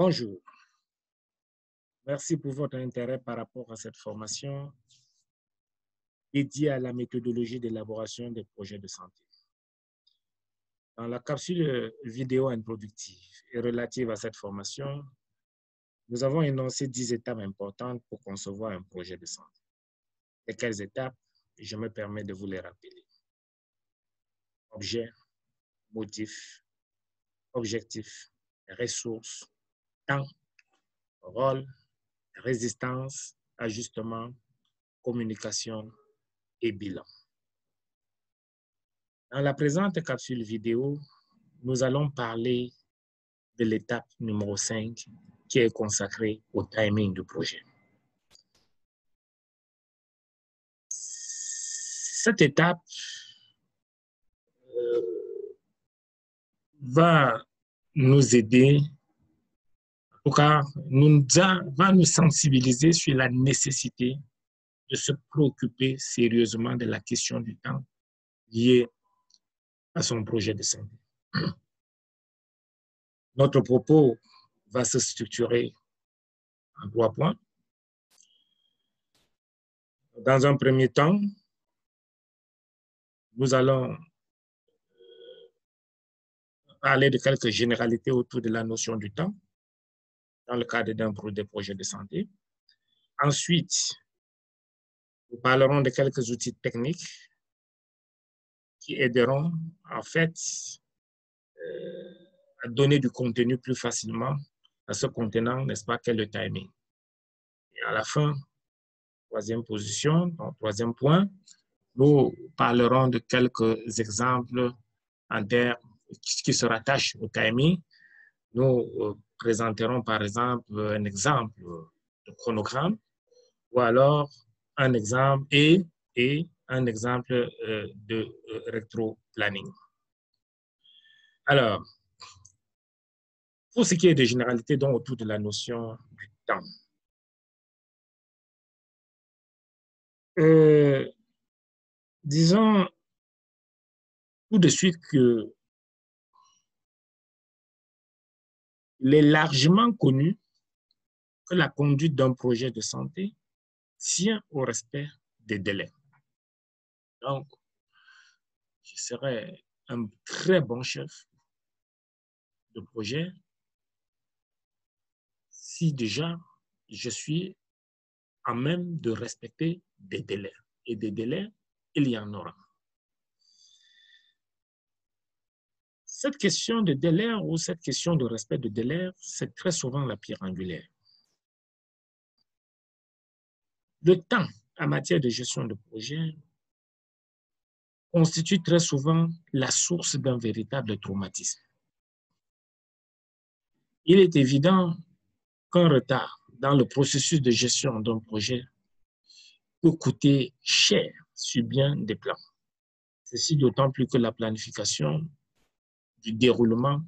Bonjour, merci pour votre intérêt par rapport à cette formation dédiée à la méthodologie d'élaboration des projets de santé. Dans la capsule vidéo introductive et relative à cette formation, nous avons énoncé 10 étapes importantes pour concevoir un projet de santé. Et quelles étapes? Je me permets de vous les rappeler. Objet, motif, objectif, ressources, temps, rôle, résistance, ajustement, communication et bilan. Dans la présente capsule vidéo, nous allons parler de l'étape numéro 5 qui est consacrée au timing du projet. Cette étape va nous aider, en tout cas, va nous sensibiliser sur la nécessité de se préoccuper sérieusement de la question du temps lié à son projet de santé. Notre propos va se structurer en 3 points. Dans un premier temps, nous allons parler de quelques généralités autour de la notion du temps dans le cadre d'un projet de santé. Ensuite, nous parlerons de quelques outils techniques qui aideront en fait à donner du contenu plus facilement à ce contenant, n'est-ce pas, qu'est le timing. Et à la fin, troisième point, nous parlerons de quelques exemples en termes qui se rattachent au timing. Nous présenterons par exemple un exemple de chronogramme ou alors un exemple et un exemple de rétro-planning. Alors, pour ce qui est des généralités donc autour de la notion du temps, disons tout de suite que il est largement connu que la conduite d'un projet de santé tient au respect des délais. Donc, je serai un très bon chef de projet si déjà je suis à même de respecter des délais. Et des délais, il y en aura. Cette question de délai ou cette question de respect de délai, c'est très souvent la pierre angulaire. Le temps en matière de gestion de projet constitue très souvent la source d'un véritable traumatisme. Il est évident qu'un retard dans le processus de gestion d'un projet peut coûter cher sur bien des plans. Ceci d'autant plus que la planification du déroulement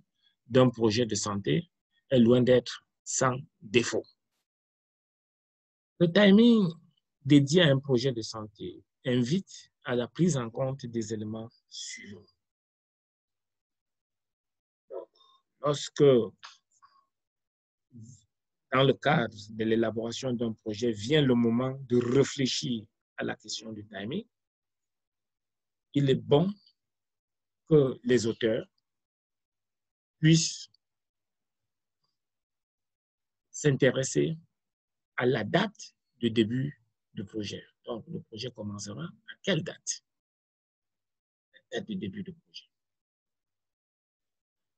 d'un projet de santé est loin d'être sans défaut. Le timing dédié à un projet de santé invite à la prise en compte des éléments suivants. Lorsque, dans le cadre de l'élaboration d'un projet, vient le moment de réfléchir à la question du timing, il est bon que les auteurs puissent s'intéresser à la date de début du projet. Donc, le projet commencera à quelle date? La date de début du projet.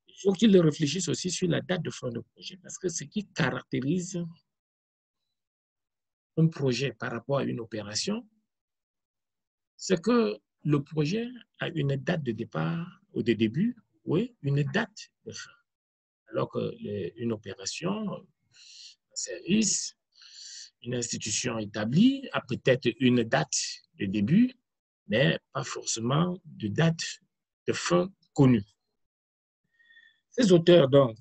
Il faut qu'ils réfléchissent aussi sur la date de fin du projet, parce que ce qui caractérise un projet par rapport à une opération, c'est que le projet a une date de départ ou de début, oui, une date de fin. Alors qu'une opération, un service, une institution établie a peut-être une date de début, mais pas forcément de date de fin connue. Ces auteurs, donc,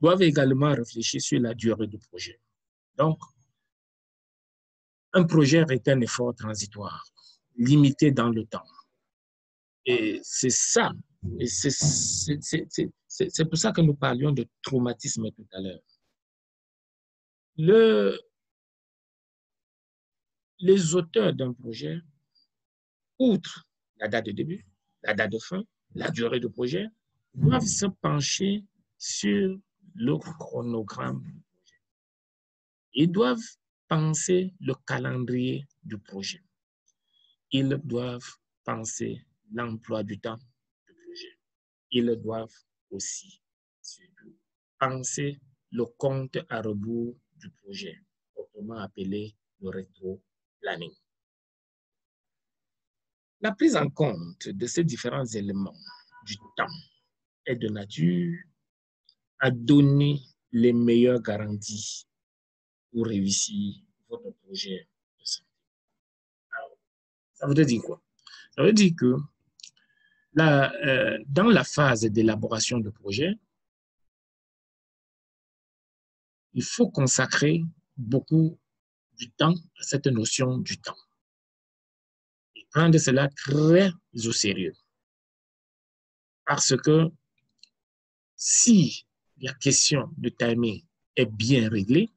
doivent également réfléchir sur la durée du projet. Donc, un projet est un effort transitoire, limité dans le temps. Et c'est ça, et c'est C'est pour ça que nous parlions de traumatisme tout à l'heure. Les auteurs d'un projet, outre la date de début, la date de fin, la durée du projet, doivent se pencher sur le chronogramme du projet. Ils doivent penser le calendrier du projet. Ils doivent penser l'emploi du temps du projet. Ils doivent aussi surtout penser le compte à rebours du projet, autrement appelé le rétro-planning. La prise en compte de ces différents éléments du temps est de nature à donner les meilleures garanties pour réussir votre projet de santé. Alors, ça veut dire quoi? Ça veut dire que dans la phase d'élaboration de projet, il faut consacrer beaucoup du temps à cette notion du temps et prendre cela très au sérieux. Parce que si la question de timing est bien réglée,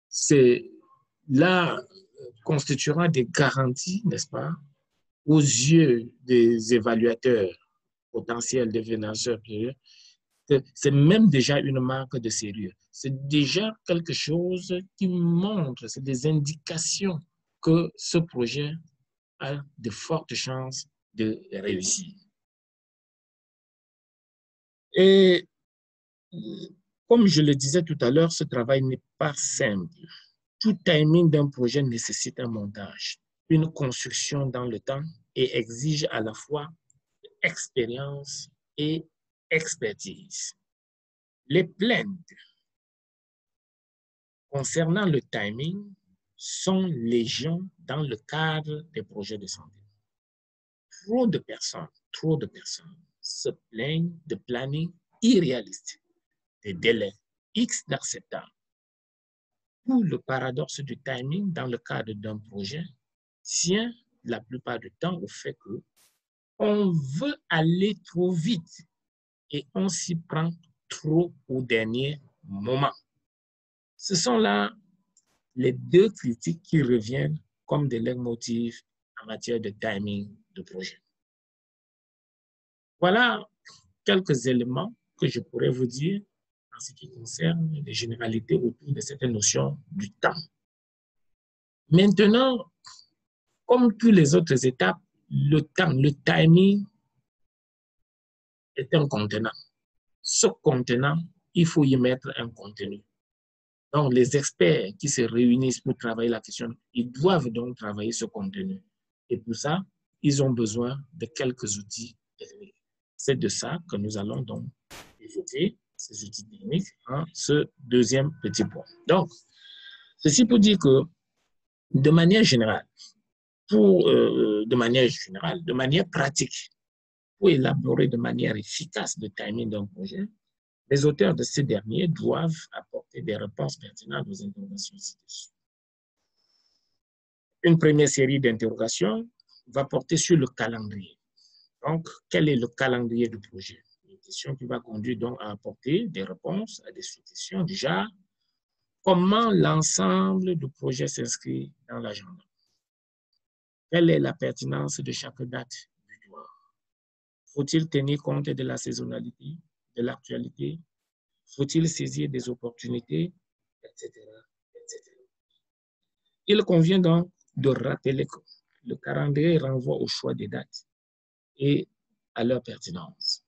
cela constituera des garanties, n'est-ce pas, aux yeux des évaluateurs potentiels, des financeurs, c'est même déjà une marque de sérieux. C'est déjà quelque chose qui montre, c'est des indications que ce projet a de fortes chances de réussir. Et comme je le disais tout à l'heure, ce travail n'est pas simple. Tout timing d'un projet nécessite un montage, une construction dans le temps et exige à la fois expérience et expertise. Les plaintes concernant le timing sont légion dans le cadre des projets de santé. Trop de personnes se plaignent de planning irréaliste, des délais inacceptables. Tout le paradoxe du timing dans le cadre d'un projet tient la plupart du temps au fait que on veut aller trop vite et on s'y prend trop au dernier moment. Ce sont là les deux critiques qui reviennent comme des leitmotifs en matière de timing de projet. Voilà quelques éléments que je pourrais vous dire en ce qui concerne les généralités autour de cette notion du temps. Maintenant, comme toutes les autres étapes, le temps, le timing est un contenant. Ce contenant, il faut y mettre un contenu. Donc, les experts qui se réunissent pour travailler la question, ils doivent donc travailler ce contenu. Et pour ça, ils ont besoin de quelques outils techniques. C'est de ça que nous allons donc évoquer ces outils techniques en ce deuxième petit point. Donc, ceci pour dire que de manière générale, de manière pratique, pour élaborer de manière efficace le timing d'un projet, les auteurs de ces derniers doivent apporter des réponses pertinentes aux interrogations ci-dessus. Une première série d'interrogations va porter sur le calendrier. Donc, quel est le calendrier du projet? Une question qui va conduire donc à apporter des réponses à des sous-questions du genre comment l'ensemble du projet s'inscrit dans l'agenda? Quelle est la pertinence de chaque date butoir? Faut-il tenir compte de la saisonnalité, de l'actualité? Faut-il saisir des opportunités, etc., etc. Il convient donc de rappeler que le calendrier renvoie au choix des dates et à leur pertinence.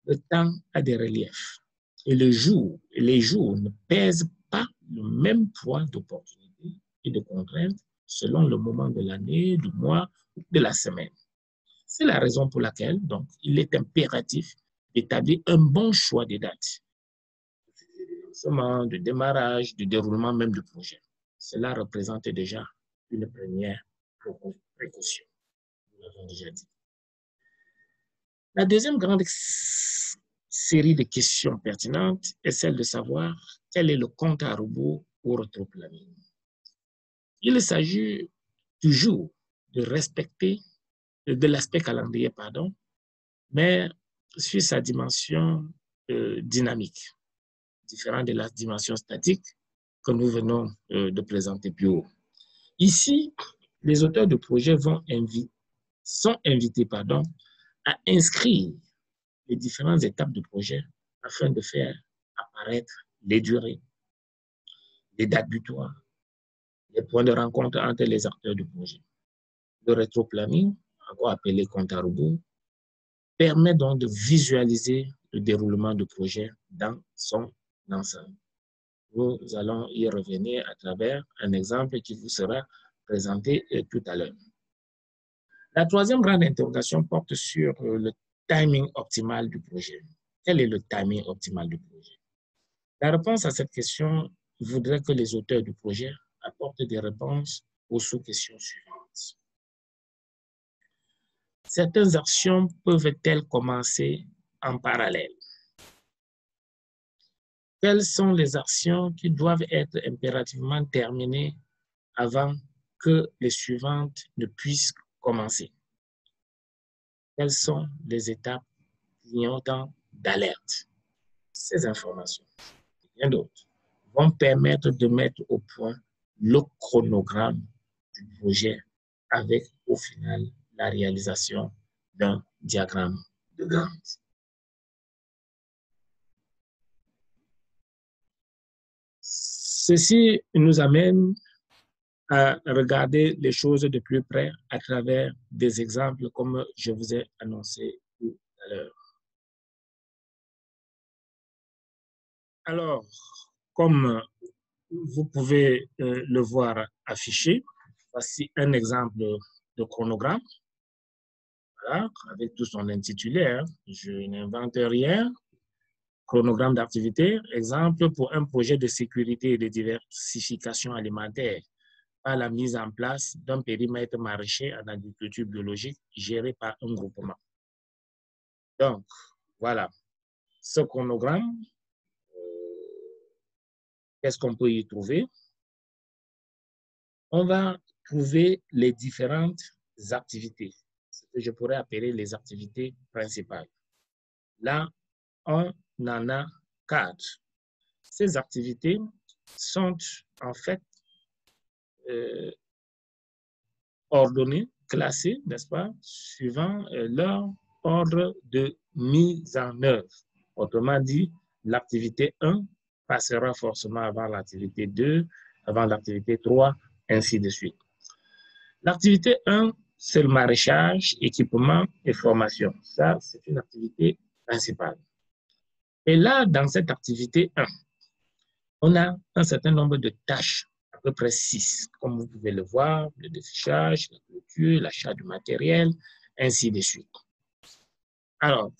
Le temps a des reliefs et les jours ne pèsent pas le même poids d'opportunités et de contraintes selon le moment de l'année, du mois ou de la semaine. C'est la raison pour laquelle donc, il est impératif d'établir un bon choix des dates. De démarrage, de déroulement même du projet. Cela représente déjà une première précaution. Nous l'avons déjà dit. La deuxième grande série de questions pertinentes est celle de savoir quel est le compte à rebours au rétro-planning. Il s'agit toujours de respecter, de l'aspect calendrier, mais sur sa dimension dynamique, différente de la dimension statique que nous venons de présenter plus haut. Ici, les auteurs de projet sont invités à inscrire les différentes étapes du projet afin de faire apparaître les durées, les dates butoirs, les points de rencontre entre les acteurs du projet. Le rétro-planning, encore appelé compte à rebours, permet donc de visualiser le déroulement du projet dans son ensemble. Nous allons y revenir à travers un exemple qui vous sera présenté tout à l'heure. La troisième grande interrogation porte sur le timing optimal du projet. Quel est le timing optimal du projet? La réponse à cette question voudrait que les auteurs du projet apportent des réponses aux sous-questions suivantes. Certaines actions peuvent-elles commencer en parallèle? Quelles sont les actions qui doivent être impérativement terminées avant que les suivantes ne puissent commencer? Quelles sont les étapes clignotant d'alerte? Ces informations, et bien d'autres, vont permettre de mettre au point le chronogramme du projet avec, au final, la réalisation d'un diagramme de Gantt. Ceci nous amène à regarder les choses de plus près à travers des exemples comme je vous ai annoncé tout à l'heure. Alors, comme vous pouvez le voir affiché, voici un exemple de chronogramme, voilà, avec tout son intitulé, hein. Je n'invente rien. Chronogramme d'activité, exemple pour un projet de sécurité et de diversification alimentaire par la mise en place d'un périmètre maraîcher en agriculture biologique géré par un groupement. Donc, voilà, ce chronogramme, qu'est-ce qu'on peut y trouver? On va trouver les différentes activités, ce que je pourrais appeler les activités principales. Là, on en a 4. Ces activités sont en fait ordonnées, classées, n'est-ce pas, suivant leur ordre de mise en œuvre. Autrement dit, l'activité 1 passera forcément avant l'activité 2, avant l'activité 3, ainsi de suite. L'activité 1, c'est le maraîchage, équipement et formation. Ça, c'est une activité principale. Et là, dans cette activité 1, on a un certain nombre de tâches, à peu près 6, comme vous pouvez le voir, le défichage, la clôture, l'achat du matériel, ainsi de suite. Alors,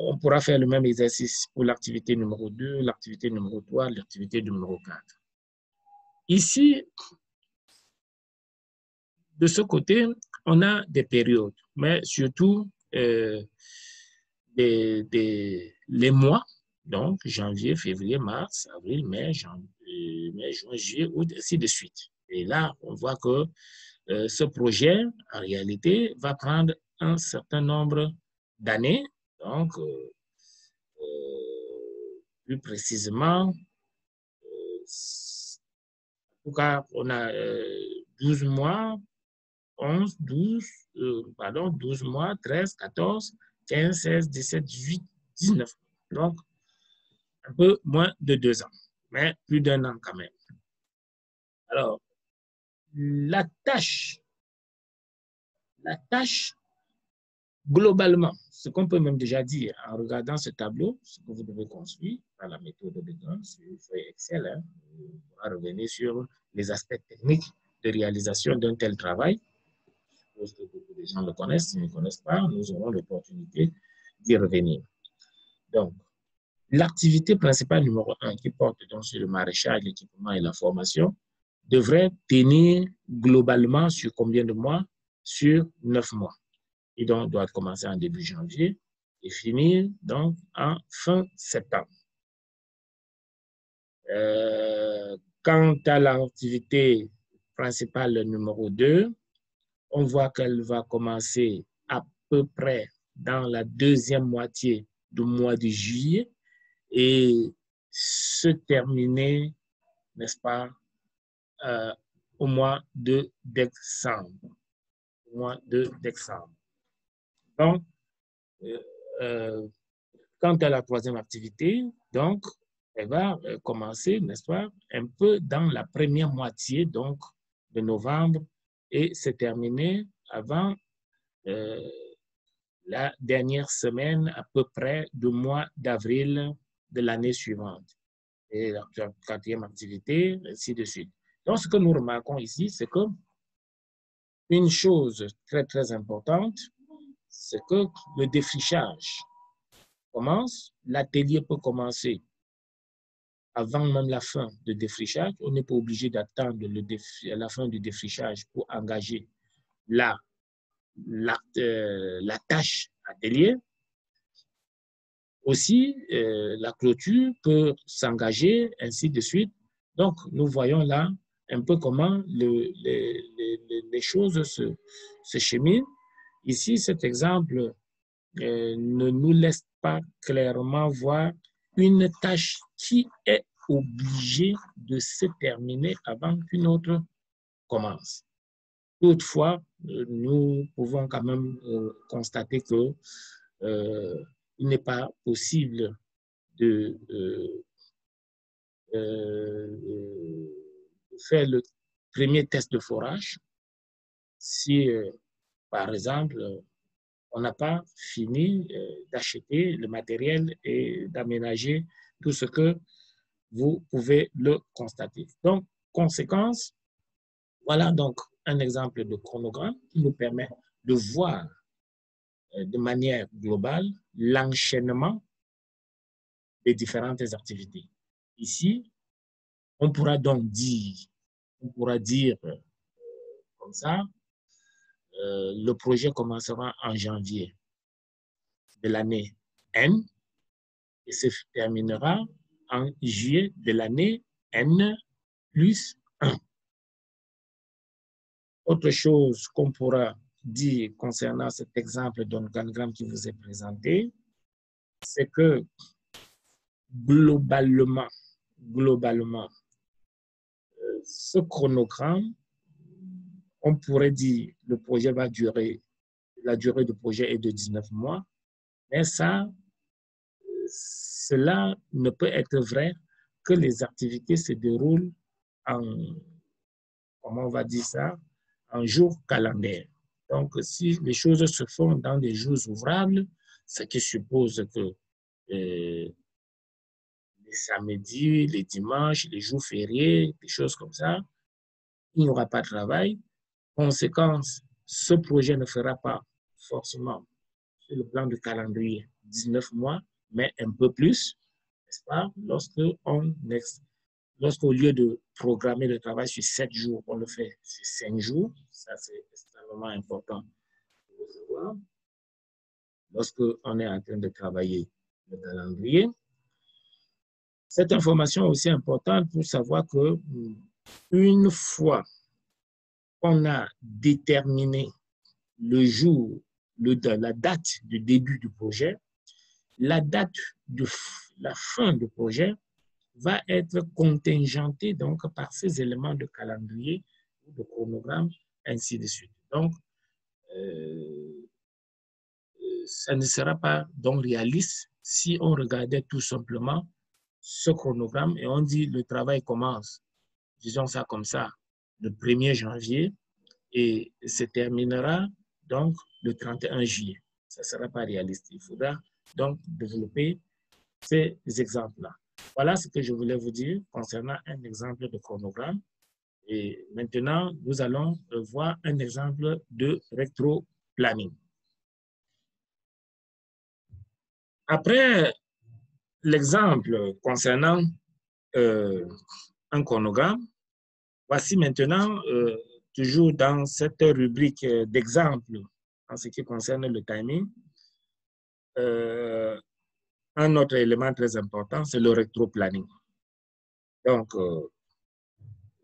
on pourra faire le même exercice pour l'activité numéro 2, l'activité numéro 3, l'activité numéro 4. Ici, de ce côté, on a des périodes, mais surtout les mois, donc janvier, février, mars, avril, mai, juin, juillet, août, ainsi de suite. Et là, on voit que ce projet, en réalité, va prendre un certain nombre d'années. Donc, plus précisément, en tout cas, on a 12 mois, 11, 12, 12 mois, 13, 14, 15, 16, 17, 18, 19. Donc, un peu moins de 2 ans, mais plus d'1 an quand même. Alors, la tâche, globalement, ce qu'on peut même déjà dire en regardant ce tableau, ce que vous devez construire par la méthode de Gantt sur feuille Excel, hein, on va revenir sur les aspects techniques de réalisation d'un tel travail. Je suppose que beaucoup de gens le connaissent. S'ils ne connaissent pas, nous aurons l'opportunité d'y revenir. Donc, l'activité principale numéro 1 qui porte donc sur le maraîchage, l'équipement et la formation devrait tenir globalement sur combien de mois? Sur 9 mois. Et donc, doit commencer en début janvier et finir donc en fin septembre. Quant à l'activité principale numéro 2, on voit qu'elle va commencer à peu près dans la deuxième moitié du mois de juillet et se terminer, n'est-ce pas, au mois de décembre. Au mois de décembre. Donc, quant à la troisième activité, donc, elle va commencer, n'est-ce pas, un peu dans la première moitié donc, de novembre et se terminer avant la dernière semaine à peu près du mois d'avril de l'année suivante. Et la quatrième activité, ainsi de suite. Donc, ce que nous remarquons ici, c'est que une chose très, très importante, c'est que le défrichage commence, l'atelier peut commencer avant même la fin du défrichage. On n'est pas obligé d'attendre la fin du défrichage pour engager la tâche atelier. Aussi, la clôture peut s'engager, ainsi de suite. Donc, nous voyons là un peu comment les choses se cheminent. Ici, cet exemple ne nous laisse pas clairement voir une tâche qui est obligée de se terminer avant qu'une autre commence. Toutefois, nous pouvons quand même constater que il n'est pas possible de faire le premier test de forage si, par exemple, on n'a pas fini d'acheter le matériel et d'aménager tout ce que vous pouvez le constater. Donc, conséquence, voilà donc un exemple de chronogramme qui nous permet de voir de manière globale l'enchaînement des différentes activités. Ici, on pourra donc dire, comme ça, le projet commencera en janvier de l'année N et se terminera en juillet de l'année N plus 1. Autre chose qu'on pourra dire concernant cet exemple d'organigramme qui vous est présenté, c'est que globalement, ce chronogramme, on pourrait dire le projet va durer, la durée du projet est de 19 mois, mais ça, cela ne peut être vrai que les activités se déroulent en, comment on va dire ça, en jours calendaires. Donc, si les choses se font dans des jours ouvrables, ce qui suppose que les samedis, les dimanches, les jours fériés, des choses comme ça, il n'y aura pas de travail. Conséquence, ce projet ne fera pas forcément, sur le plan du calendrier, 19 mois, mais un peu plus, n'est-ce pas, lorsqu'au lieu de programmer le travail sur 7 jours, on le fait sur 5 jours. Ça, c'est extrêmement important de le savoir. Lorsqu'on est en train de travailler le calendrier, cette information est aussi importante pour savoir que une fois qu'on a déterminé le jour, la date du début du projet, la date de la fin du projet va être contingentée donc par ces éléments de calendrier, de chronogramme, ainsi de suite. Donc, ça ne sera pas donc réaliste si on regardait tout simplement ce chronogramme et on dit le travail commence, disons ça comme ça, le 1er janvier et se terminera donc le 31 juillet. Ça ne sera pas réaliste. Il faudra donc développer ces exemples-là. Voilà ce que je voulais vous dire concernant un exemple de chronogramme. Et maintenant, nous allons voir un exemple de rétro-planning. Après l'exemple concernant un chronogramme, voici maintenant, toujours dans cette rubrique d'exemple en ce qui concerne le timing, un autre élément très important, c'est le rétro-planning. Donc,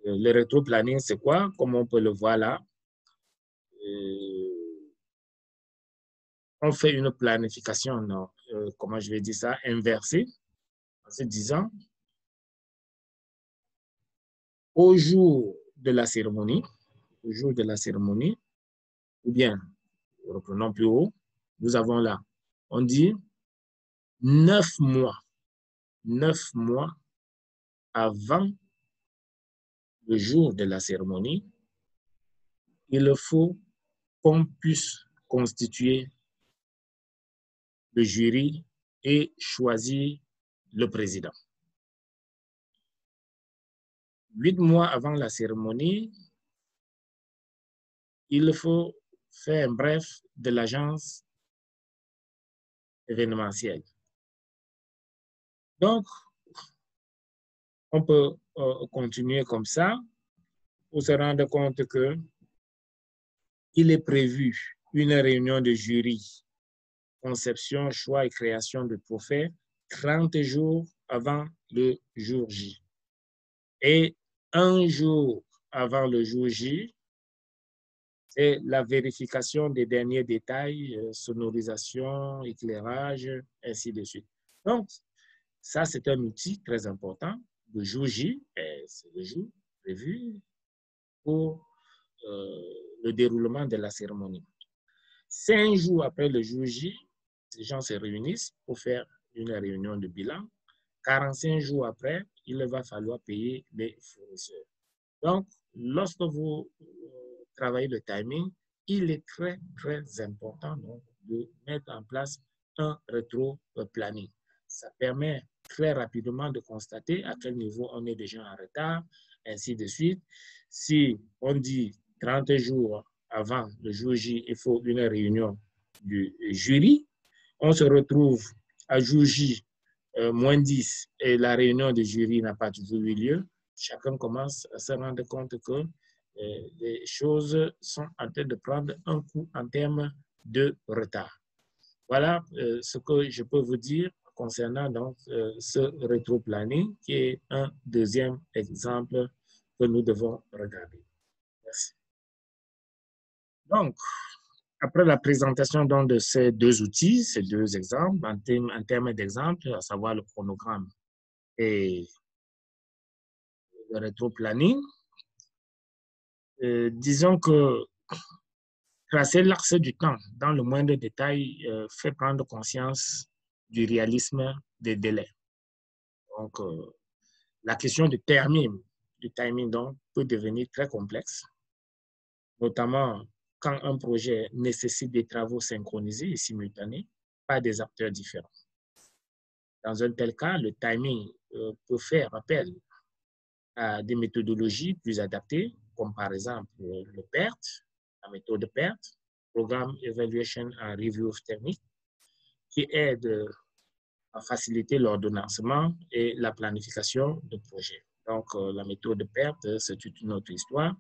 le rétro-planning, c'est quoi? Comme on peut le voir là, on fait une planification, comment je vais dire ça, inversée, en se disant, au jour de la cérémonie, ou bien, reprenons plus haut, nous avons là, on dit 9 mois avant le jour de la cérémonie, il faut qu'on puisse constituer le jury et choisir le président. 8 mois avant la cérémonie, il faut faire un bref de l'agence événementielle. Donc, on peut continuer comme ça pour se rendre compte que il est prévu une réunion de jury, conception, choix et création de trophées 30 jours avant le jour J. Et un jour avant le jour J, c'est la vérification des derniers détails, sonorisation, éclairage, ainsi de suite. Donc, ça, c'est un outil très important. Le jour J, c'est le jour prévu pour le déroulement de la cérémonie. 5 jours après le jour J, les gens se réunissent pour faire une réunion de bilan. 45 jours après, il va falloir payer les fournisseurs. Donc, lorsque vous travaillez le timing, il est très, très important donc, de mettre en place un rétro-planning. Ça permet très rapidement de constater à quel niveau on est déjà en retard, ainsi de suite. Si on dit 30 jours avant le jour J, il faut une réunion du jury, on se retrouve à jour J moins 10 et la réunion du jury n'a pas toujours eu lieu, chacun commence à se rendre compte que les choses sont en train de prendre un coup en termes de retard. Voilà ce que je peux vous dire concernant donc, ce rétro-planning qui est un deuxième exemple que nous devons regarder. Merci. Donc, après la présentation donc, de ces deux outils, ces deux exemples, en termes d'exemple, à savoir le chronogramme et le rétro-planning, disons que tracer l'axe du temps dans le moindre détail fait prendre conscience du réalisme des délais. Donc, la question du timing donc, peut devenir très complexe, notamment quand un projet nécessite des travaux synchronisés et simultanés par des acteurs différents. Dans un tel cas, le timing peut faire appel à des méthodologies plus adaptées, comme par exemple le PERT, la méthode PERT, Program Evaluation and Review Technique, qui aide à faciliter l'ordonnancement et la planification de projets. Donc, la méthode PERT, c'est toute une autre histoire.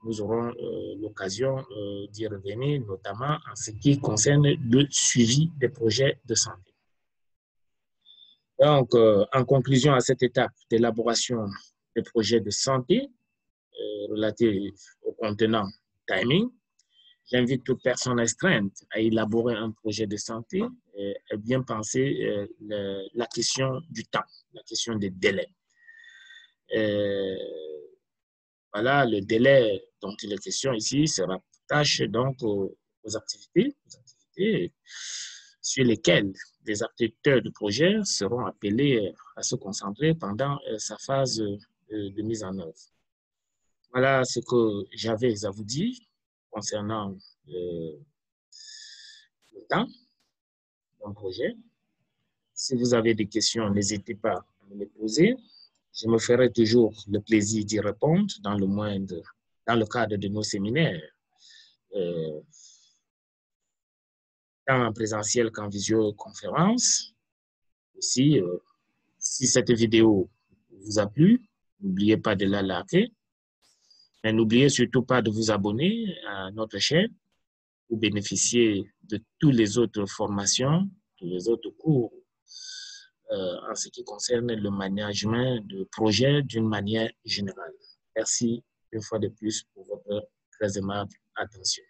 Nous aurons l'occasion d'y revenir, notamment en ce qui concerne le suivi des projets de santé. Donc, en conclusion à cette étape d'élaboration des projets de santé relatifs au contenant timing, j'invite toute personne astreinte à élaborer un projet de santé et bien penser la question du temps, la question des délais. Voilà, le délai dont il est question ici se rattache donc aux activités sur lesquelles les acteurs du projet seront appelés à se concentrer pendant sa phase de mise en œuvre. Voilà ce que j'avais à vous dire concernant le temps d'un projet. Si vous avez des questions, n'hésitez pas à me les poser. Je me ferai toujours le plaisir d'y répondre dans le cadre de nos séminaires, tant en présentiel qu'en visioconférence. Aussi, si cette vidéo vous a plu, n'oubliez pas de la liker. Mais n'oubliez surtout pas de vous abonner à notre chaîne pour bénéficier de toutes les autres formations, tous les autres cours en ce qui concerne le management de projet d'une manière générale. Merci une fois de plus pour votre très aimable attention.